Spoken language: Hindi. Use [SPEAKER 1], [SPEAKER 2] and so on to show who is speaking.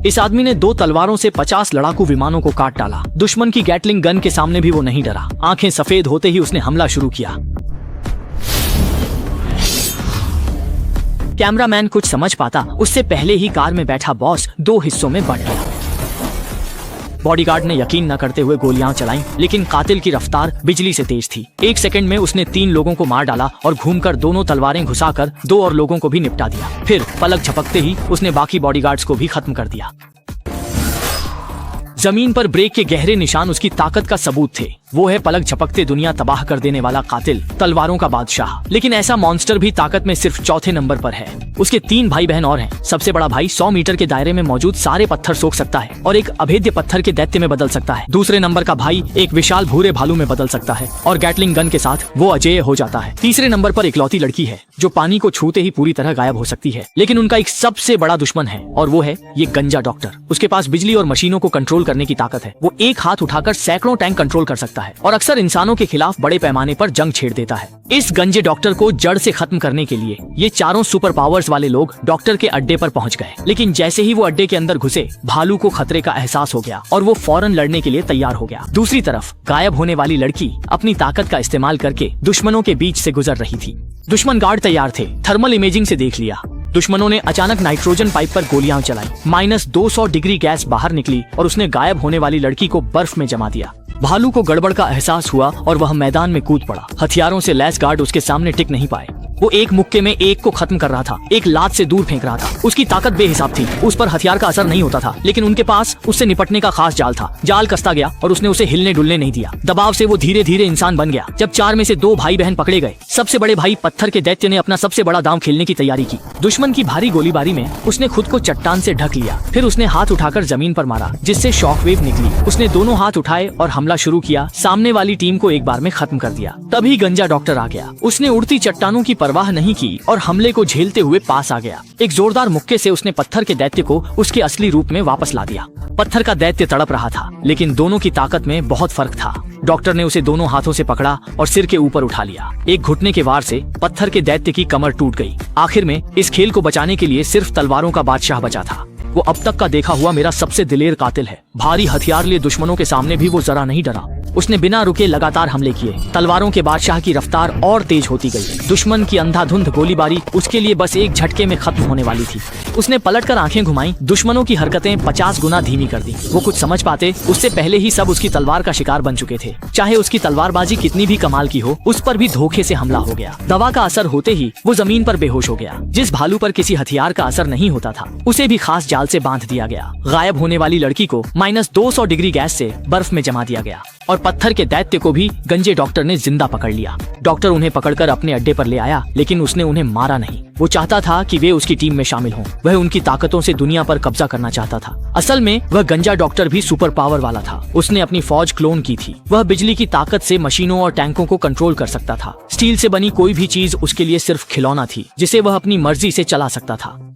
[SPEAKER 1] इस आदमी ने 2 तलवारों से 50 लड़ाकू विमानों को काट डाला। दुश्मन की गैटलिंग गन के सामने भी वो नहीं डरा। आंखें सफेद होते ही उसने हमला शुरू किया। कैमरामैन कुछ समझ पाता उससे पहले ही कार में बैठा बॉस 2 हिस्सों में बंट गया। बॉडीगार्ड ने यकीन न करते हुए गोलियां चलाईं, लेकिन कातिल की रफ्तार बिजली से तेज थी। 1 सेकंड में उसने 3 लोगों को मार डाला और घूमकर दोनों तलवारें घुसाकर 2 और लोगों को भी निपटा दिया। फिर पलक झपकते ही उसने बाकी बॉडीगार्ड्स को भी खत्म कर दिया। जमीन पर ब्रेक के गहरे निशान उसकी ताकत का सबूत थे। वो है पलक झपकते दुनिया तबाह कर देने वाला कातिल, तलवारों का बादशाह। लेकिन ऐसा मॉन्स्टर भी ताकत में सिर्फ चौथे नंबर पर है। उसके 3 भाई बहन और हैं। सबसे बड़ा भाई 100 मीटर के दायरे में मौजूद सारे पत्थर सोख सकता है और एक अभेद्य पत्थर के दैत्य में बदल सकता है। दूसरे नंबर का भाई एक विशाल भूरे भालू में बदल सकता है और गैटलिंग गन के साथ वो अजेय हो जाता है। तीसरे नंबर पर इकलौती लड़की है जो पानी को छूते ही पूरी तरह गायब हो सकती है। लेकिन उनका एक सबसे बड़ा दुश्मन है और वो है ये गंजा डॉक्टर। उसके पास बिजली और मशीनों को कंट्रोल करने की ताकत है। वो एक हाथ उठाकर सैकड़ों टैंक कंट्रोल कर सकता है और अक्सर इंसानों के खिलाफ बड़े पैमाने पर जंग छेड़ देता है। इस गंजे डॉक्टर को जड़ से खत्म करने के लिए ये चारों सुपर पावर्स वाले लोग डॉक्टर के अड्डे पर पहुंच गए। लेकिन जैसे ही वो अड्डे के अंदर घुसे, भालू को खतरे का एहसास हो गया और वो फौरन लड़ने के लिए तैयार हो गया। दूसरी तरफ गायब होने वाली लड़की अपनी ताकत का इस्तेमाल करके दुश्मनों के बीच से गुजर रही थी। दुश्मन गार्ड तैयार थे। थर्मल इमेजिंग से देख लिया। दुश्मनों ने अचानक नाइट्रोजन पाइप पर गोलियां चलाई। -200 डिग्री गैस बाहर निकली और उसने गायब होने वाली लड़की को बर्फ में जमा दिया। भालू को गड़बड़ का एहसास हुआ और वह मैदान में कूद पड़ा। हथियारों से लैस गार्ड उसके सामने टिक नहीं पाए। वो एक मुक्के में एक को खत्म कर रहा था, एक लात से दूर फेंक रहा था। उसकी ताकत बेहिसाब थी। उस पर हथियार का असर नहीं होता था, लेकिन उनके पास उससे निपटने का खास जाल था। जाल कसता गया और उसने उसे हिलने डुलने नहीं दिया। दबाव से वो धीरे धीरे इंसान बन गया। जब 4 में से 2 भाई बहन पकड़े गए, सबसे बड़े भाई पत्थर के दैत्य ने अपना सबसे बड़ा दांव खेलने की तैयारी की। दुश्मन की भारी गोलीबारी में उसने खुद को चट्टान से ढक लिया। फिर उसने हाथ उठाकर जमीन पर मारा, जिससे शॉकवेव निकली। उसने दोनों हाथ उठाए और हमला शुरू किया। सामने वाली टीम को एक बार में खत्म कर दिया। तभी गंजा डॉक्टर आ गया। उसने उड़ती चट्टानों की परवाह नहीं की और हमले को झेलते हुए पास आ गया। एक जोरदार मुक्के से उसने पत्थर के दैत्य को उसके असली रूप में वापस ला दिया। पत्थर का दैत्य तड़प रहा था, लेकिन दोनों की ताकत में बहुत फर्क था। डॉक्टर ने उसे दोनों हाथों से पकड़ा और सिर के ऊपर उठा लिया। एक घुटने के वार से पत्थर के दैत्य की कमर टूट गई। आखिर में इस खेल को बचाने के लिए सिर्फ तलवारों का बादशाह बचा था। वो अब तक का देखा हुआ मेरा सबसे दिलेर कातिल है। भारी हथियार लिए दुश्मनों के सामने भी वो जरा नहीं डरा। उसने बिना रुके लगातार हमले किए। तलवारों के बादशाह की रफ्तार और तेज होती गई। दुश्मन की अंधाधुंध गोलीबारी उसके लिए बस एक झटके में खत्म होने वाली थी। उसने पलटकर आंखें घुमाई। दुश्मनों की हरकतें 50 गुना धीमी कर दी। वो कुछ समझ पाते उससे पहले ही सब उसकी तलवार का शिकार बन चुके थे। चाहे उसकी तलवारबाजी कितनी भी कमाल की हो, उस पर भी धोखे से हमला हो गया। दवा का असर होते ही वो जमीन पर बेहोश हो गया। जिस भालू पर किसी हथियार का असर नहीं होता था, उसे भी खास जाल से बांध दिया गया। गायब होने वाली लड़की को -200 डिग्री गैस से बर्फ में जमा दिया गया और पत्थर के दैत्य को भी गंजे डॉक्टर ने जिंदा पकड़ लिया। डॉक्टर उन्हें पकड़कर अपने अड्डे पर ले आया, लेकिन उसने उन्हें मारा नहीं। वो चाहता था कि वे उसकी टीम में शामिल हों। वह उनकी ताकतों से दुनिया पर कब्जा करना चाहता था। असल में वह गंजा डॉक्टर भी सुपर पावर वाला था। उसने अपनी फौज क्लोन की थी। वह बिजली की ताकत से मशीनों और टैंकों को कंट्रोल कर सकता था। स्टील से बनी कोई भी चीज उसके लिए सिर्फ खिलौना थी, जिसे वह अपनी मर्जी से चला सकता था।